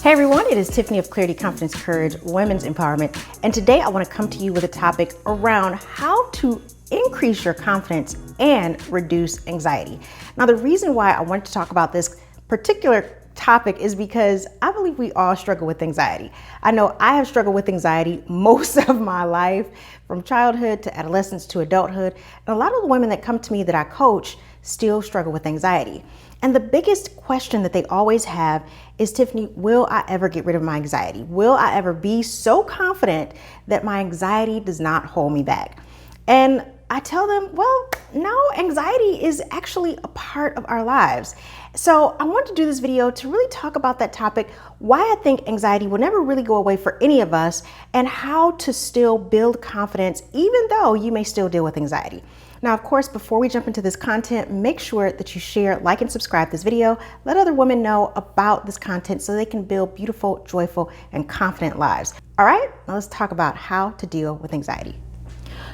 Hey everyone, it is Tiffany of Clarity, Confidence, Courage, Women's Empowerment, and today I want to come to you with a topic around how to increase your confidence and reduce anxiety. Now, the reason why I want to talk about this particular topic is because I believe we all struggle with anxiety. I know I have struggled with anxiety most of my life, from childhood to adolescence to adulthood, and a lot of the women that come to me that I coach still struggle with anxiety. And the biggest question that they always have is, Tiffany, will I ever get rid of my anxiety? Will I ever be so confident that my anxiety does not hold me back? And I tell them, well, no, anxiety is actually a part of our lives. So I want to do this video to really talk about that topic, why I think anxiety will never really go away for any of us, and how to still build confidence even though you may still deal with anxiety. Now, of course, before we jump into this content, make sure that you share, like, and subscribe this video. Let other women know about this content so they can build beautiful, joyful, and confident lives. All right, now let's talk about how to deal with anxiety.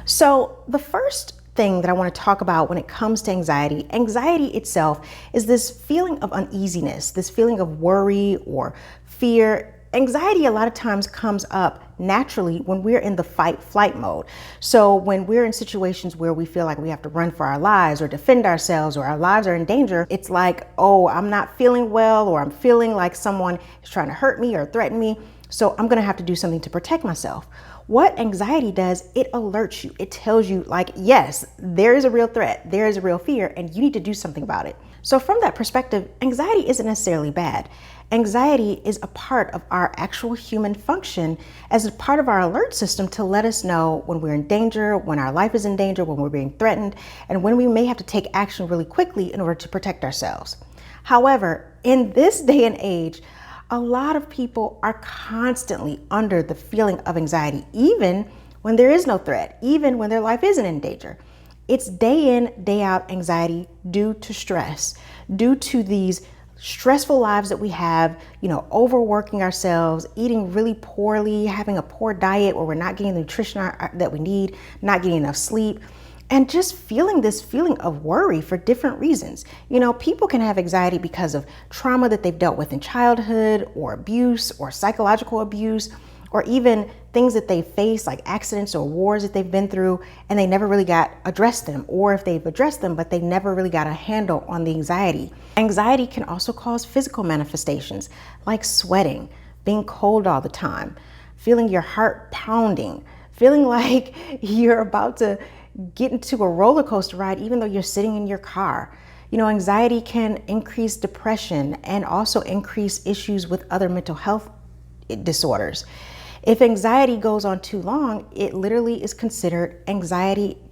So the first thing that I want to talk about when it comes to anxiety itself is this feeling of uneasiness, this feeling of worry or fear. Anxiety a lot of times comes up naturally when we're in the fight-flight mode. So when we're in situations where we feel like we have to run for our lives or defend ourselves or our lives are in danger, it's like, oh, I'm not feeling well, or I'm feeling like someone is trying to hurt me or threaten me, so I'm gonna have to do something to protect myself. What anxiety does, it alerts you. It tells you, like, yes, there is a real threat, there is a real fear, and you need to do something about it. So from that perspective, anxiety isn't necessarily bad. Anxiety is a part of our actual human function as a part of our alert system to let us know when we're in danger, when our life is in danger, when we're being threatened, and when we may have to take action really quickly in order to protect ourselves. However, in this day and age, a lot of people are constantly under the feeling of anxiety, even when there is no threat, even when their life isn't in danger. It's day in, day out anxiety due to stress, due to these stressful lives that we have, overworking ourselves, eating really poorly, having a poor diet where we're not getting the nutrition that we need, not getting enough sleep, and just feeling this feeling of worry for different reasons. People can have anxiety because of trauma that they've dealt with in childhood, or abuse, or psychological abuse, or even things that they face, like accidents or wars that they've been through, and they never really got addressed them, or if they've addressed them, but they never really got a handle on the anxiety. Anxiety can also cause physical manifestations like sweating, being cold all the time, feeling your heart pounding, feeling like you're about to get into a roller coaster ride even though you're sitting in your car. Anxiety can increase depression and also increase issues with other mental health disorders. If anxiety goes on too long, it literally is considered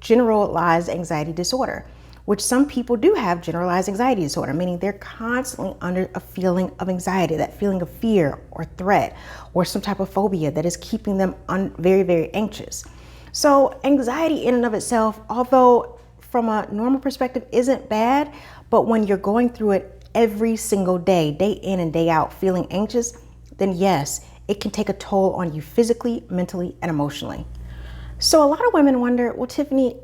generalized anxiety disorder, which some people do have generalized anxiety disorder, meaning they're constantly under a feeling of anxiety, that feeling of fear or threat or some type of phobia that is keeping them very, very anxious. So anxiety in and of itself, although from a normal perspective isn't bad, but when you're going through it every single day, day in and day out, feeling anxious, then yes, it can take a toll on you physically, mentally, and emotionally. So a lot of women wonder, well, Tiffany,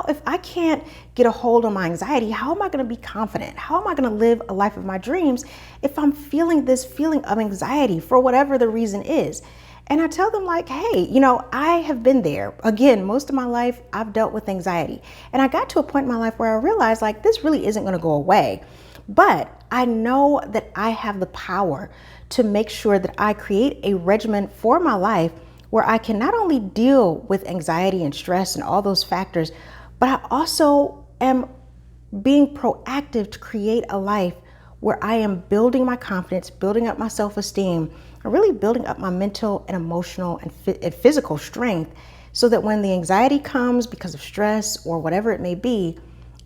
if I can't get a hold on my anxiety, how am I going to be confident? How am I going to live a life of my dreams if I'm feeling this feeling of anxiety for whatever the reason is? And I tell them, like, hey, I have been there. Again, most of my life, I've dealt with anxiety. And I got to a point in my life where I realized, like, this really isn't going to go away. But I know that I have the power to make sure that I create a regimen for my life where I can not only deal with anxiety and stress and all those factors, but I also am being proactive to create a life where I am building my confidence, building up my self-esteem, and really building up my mental and emotional and physical strength, so that when the anxiety comes because of stress or whatever it may be,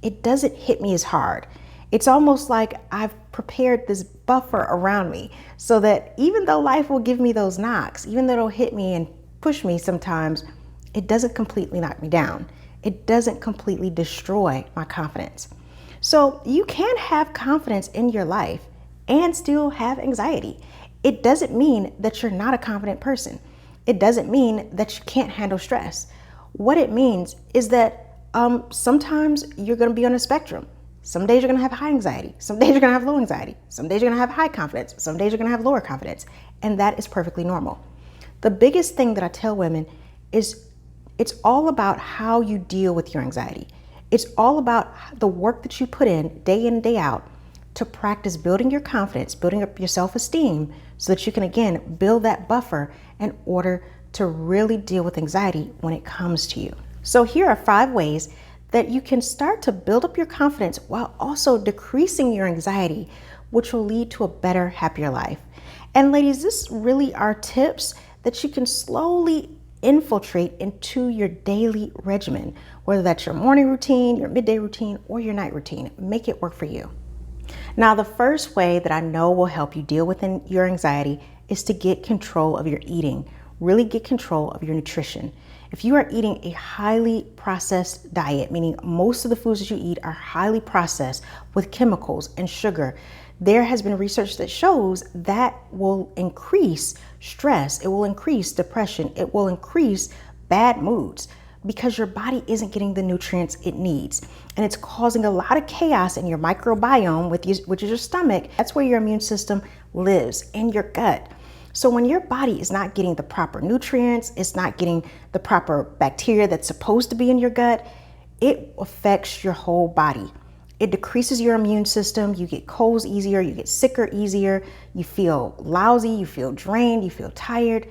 it doesn't hit me as hard. It's almost like I've prepared this buffer around me so that even though life will give me those knocks, even though it'll hit me and push me sometimes, it doesn't completely knock me down. It doesn't completely destroy my confidence. So you can have confidence in your life and still have anxiety. It doesn't mean that you're not a confident person. It doesn't mean that you can't handle stress. What it means is that sometimes you're going to be on a spectrum. Some days you're gonna have high anxiety. Some days you're gonna have low anxiety. Some days you're gonna have high confidence. Some days you're gonna have lower confidence. And that is perfectly normal. The biggest thing that I tell women is it's all about how you deal with your anxiety. It's all about the work that you put in and day out to practice building your confidence, building up your self-esteem so that you can, again, build that buffer in order to really deal with anxiety when it comes to you. So here are 5 ways that you can start to build up your confidence while also decreasing your anxiety, which will lead to a better, happier life. And ladies, this really are tips that you can slowly infiltrate into your daily regimen, whether that's your morning routine, your midday routine, or your night routine. Make it work for you. Now, the first way that I know will help you deal with your anxiety is to get control of your eating. Really get control of your nutrition. If you are eating a highly processed diet, meaning most of the foods that you eat are highly processed with chemicals and sugar, there has been research that shows that will increase stress, it will increase depression, it will increase bad moods, because your body isn't getting the nutrients it needs. And it's causing a lot of chaos in your microbiome, which is your stomach. That's where your immune system lives, in your gut. So when your body is not getting the proper nutrients, it's not getting the proper bacteria that's supposed to be in your gut, it affects your whole body. It decreases your immune system, you get colds easier, you get sicker easier, you feel lousy, you feel drained, you feel tired,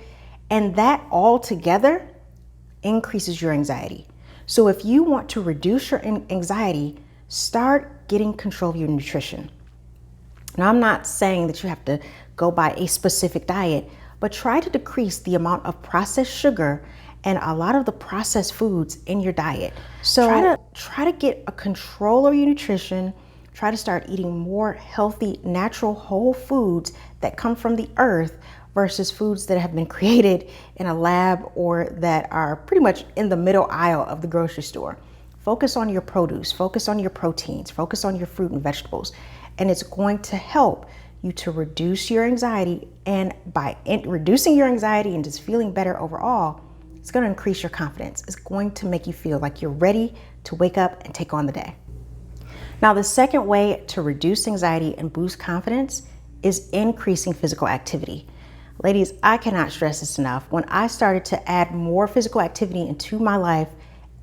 and that all together increases your anxiety. So if you want to reduce your anxiety, start getting control of your nutrition. Now, I'm not saying that you have to go by a specific diet, but try to decrease the amount of processed sugar and a lot of the processed foods in your diet. So try to get a control of your nutrition. Try to start eating more healthy, natural, whole foods that come from the earth versus foods that have been created in a lab or that are pretty much in the middle aisle of the grocery store. Focus on your produce, focus on your proteins, focus on your fruit and vegetables, and it's going to help you to reduce your anxiety. And by reducing your anxiety and just feeling better overall, it's going to increase your confidence. It's going to make you feel like you're ready to wake up and take on the day. Now, the second way to reduce anxiety and boost confidence is increasing physical activity. Ladies, I cannot stress this enough. When I started to add more physical activity into my life,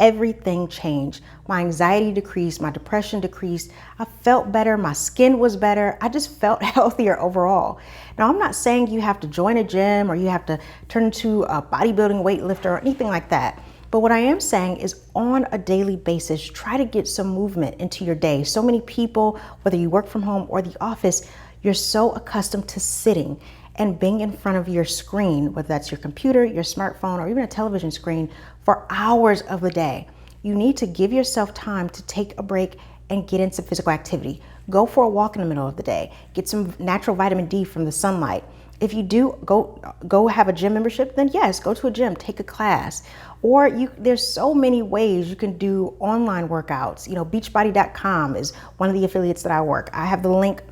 everything changed. My anxiety decreased, my depression decreased, I felt better, my skin was better, I just felt healthier overall. Now, I'm not saying you have to join a gym or you have to turn into a bodybuilding weightlifter or anything like that. But what I am saying is on a daily basis, try to get some movement into your day. So many people, whether you work from home or the office, you're so accustomed to sitting and being in front of your screen, whether that's your computer, your smartphone, or even a television screen for hours of the day. You need to give yourself time to take a break and get in some physical activity. Go for a walk in the middle of the day. Get some natural vitamin D from the sunlight. If you do go have a gym membership, then yes, go to a gym, take a class. Or there's so many ways you can do online workouts. Beachbody.com is one of the affiliates that I work. I have the link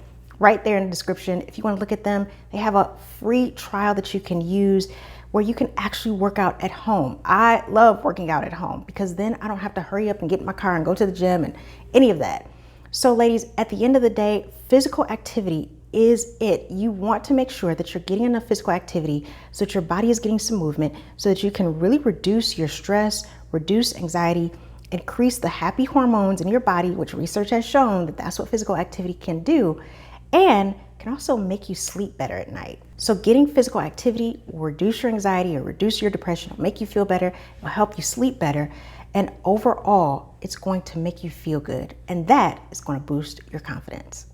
right there in the description. If you want to look at them, they have a free trial that you can use where you can actually work out at home. I love working out at home because then I don't have to hurry up and get in my car and go to the gym and any of that. So ladies, at the end of the day, physical activity is it. You want to make sure that you're getting enough physical activity so that your body is getting some movement so that you can really reduce your stress, reduce anxiety, increase the happy hormones in your body, which research has shown that that's what physical activity can do, and can also make you sleep better at night. So getting physical activity will reduce your anxiety or reduce your depression, it'll make you feel better, it'll help you sleep better, and overall, it's going to make you feel good, and that is going to boost your confidence.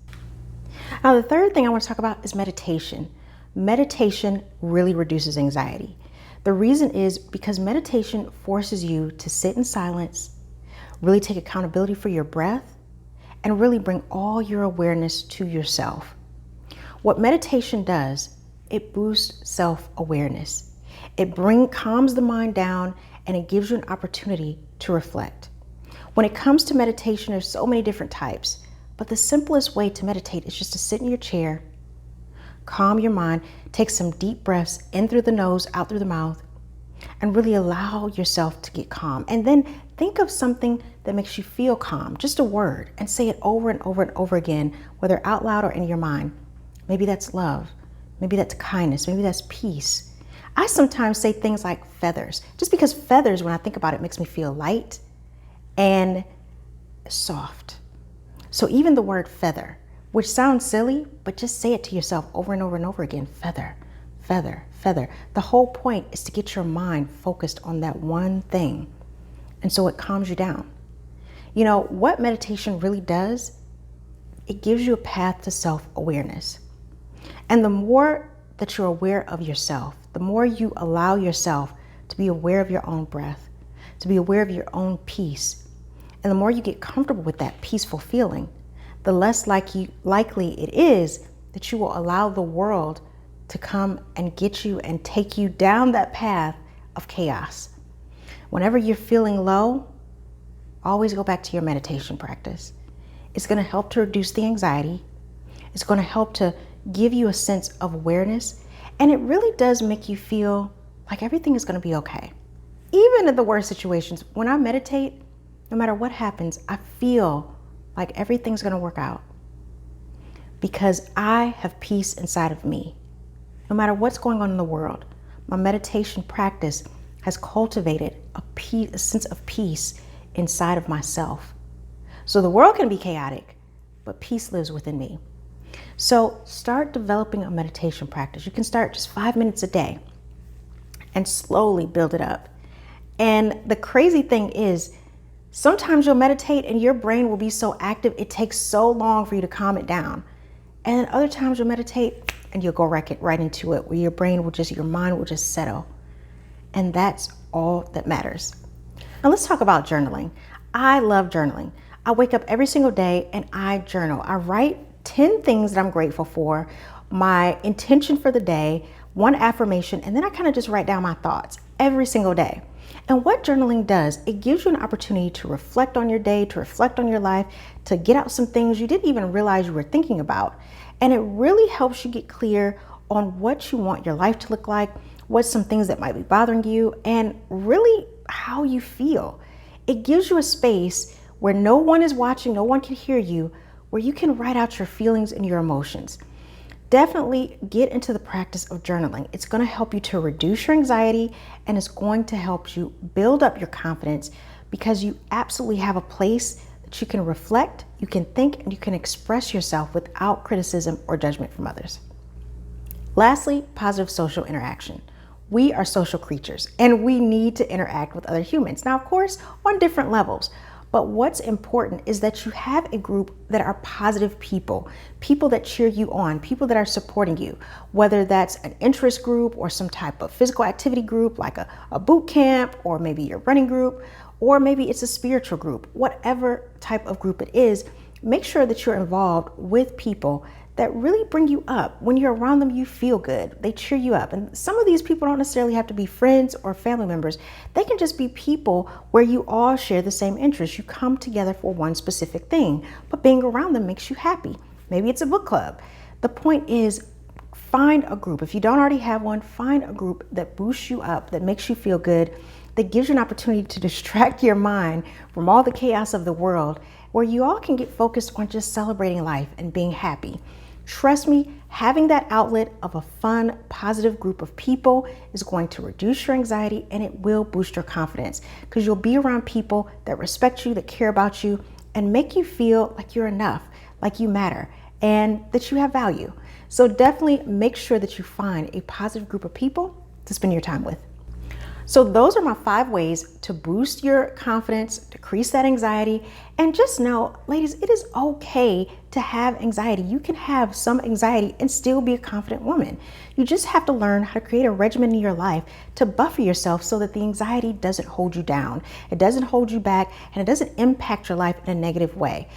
Now, the third thing I want to talk about is meditation. Meditation really reduces anxiety. The reason is because meditation forces you to sit in silence, really take accountability for your breath, and really bring all your awareness to yourself. What meditation does, it boosts self-awareness. It calms the mind down, and it gives you an opportunity to reflect. When it comes to meditation, there's so many different types, but the simplest way to meditate is just to sit in your chair, calm your mind, take some deep breaths in through the nose, out through the mouth, and really allow yourself to get calm. And then think of something that makes you feel calm, just a word, and say it over and over and over again, whether out loud or in your mind. Maybe that's love. Maybe that's kindness. Maybe that's peace. I sometimes say things like feathers, just because feathers, when I think about it, makes me feel light and soft. So even the word feather, which sounds silly, but just say it to yourself over and over and over again. Feather, feather, feather. The whole point is to get your mind focused on that one thing. And so it calms you down. You know, what meditation really does, it gives you a path to self-awareness. And the more that you're aware of yourself, the more you allow yourself to be aware of your own breath, to be aware of your own peace, and the more you get comfortable with that peaceful feeling, the less likely it is that you will allow the world to come and get you and take you down that path of chaos. Whenever you're feeling low, always go back to your meditation practice. It's going to help to reduce the anxiety. It's going to help to give you a sense of awareness. And it really does make you feel like everything is going to be okay. Even in the worst situations, when I meditate, no matter what happens, I feel like everything's going to work out because I have peace inside of me. No matter what's going on in the world, my meditation practice has cultivated a sense of peace inside of myself. So the world can be chaotic, but peace lives within me. So start developing a meditation practice. You can start just 5 minutes a day and slowly build it up. And the crazy thing is, sometimes you'll meditate and your brain will be so active, it takes so long for you to calm it down. And then other times you'll meditate and you'll go right into it, where your mind will just settle. And that's all that matters. Now let's talk about journaling. I love journaling. I wake up every single day and I journal. I write 10 things that I'm grateful for, my intention for the day, one affirmation, and then I kind of just write down my thoughts every single day. And what journaling does, it gives you an opportunity to reflect on your day, to reflect on your life, to get out some things you didn't even realize you were thinking about. And it really helps you get clear on what you want your life to look like, what's some things that might be bothering you, and really how you feel. It gives you a space where no one is watching, no one can hear you, where you can write out your feelings and your emotions. Definitely get into the practice of journaling. It's going to help you to reduce your anxiety, and it's going to help you build up your confidence, because you absolutely have a place that you can reflect, you can think, and you can express yourself without criticism or judgment from others. Lastly, positive social interaction. We are social creatures and we need to interact with other humans. Now, of course, on different levels. But what's important is that you have a group that are positive people, people that cheer you on, people that are supporting you, whether that's an interest group or some type of physical activity group like a boot camp, or maybe your running group, or maybe it's a spiritual group. Whatever type of group it is, make sure that you're involved with people that really bring you up. When you're around them, you feel good. They cheer you up. And some of these people don't necessarily have to be friends or family members. They can just be people where you all share the same interests. You come together for one specific thing, but being around them makes you happy. Maybe it's a book club. The point is, find a group. If you don't already have one, find a group that boosts you up, that makes you feel good, that gives you an opportunity to distract your mind from all the chaos of the world, where you all can get focused on just celebrating life and being happy. Trust me, having that outlet of a fun, positive group of people is going to reduce your anxiety, and it will boost your confidence, because you'll be around people that respect you, that care about you, and make you feel like you're enough, like you matter, and that you have value. So definitely make sure that you find a positive group of people to spend your time with. So those are my 5 ways to boost your confidence, decrease that anxiety, and just know, ladies, it is okay to have anxiety. You can have some anxiety and still be a confident woman. You just have to learn how to create a regimen in your life to buffer yourself so that the anxiety doesn't hold you down. It doesn't hold you back, and it doesn't impact your life in a negative way.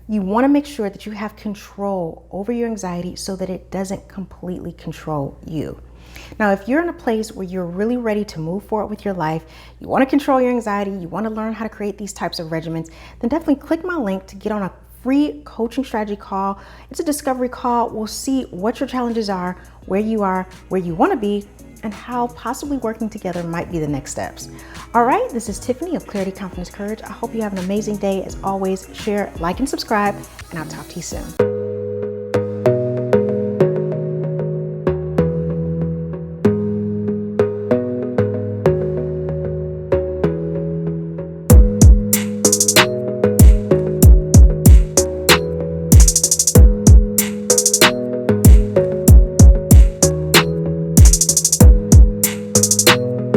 You want to make sure that you have control over your anxiety so that it doesn't completely control you. Now, if you're in a place where you're really ready to move forward with your life, you want to control your anxiety, you want to learn how to create these types of regimens, then definitely click my link to get on a free coaching strategy call. It's a discovery call. We'll see what your challenges are, where you want to be, and how possibly working together might be the next steps. All right, this is Tiffany of Clarity, Confidence, Courage. I hope you have an amazing day. As always, share, like, and subscribe, and I'll talk to you soon.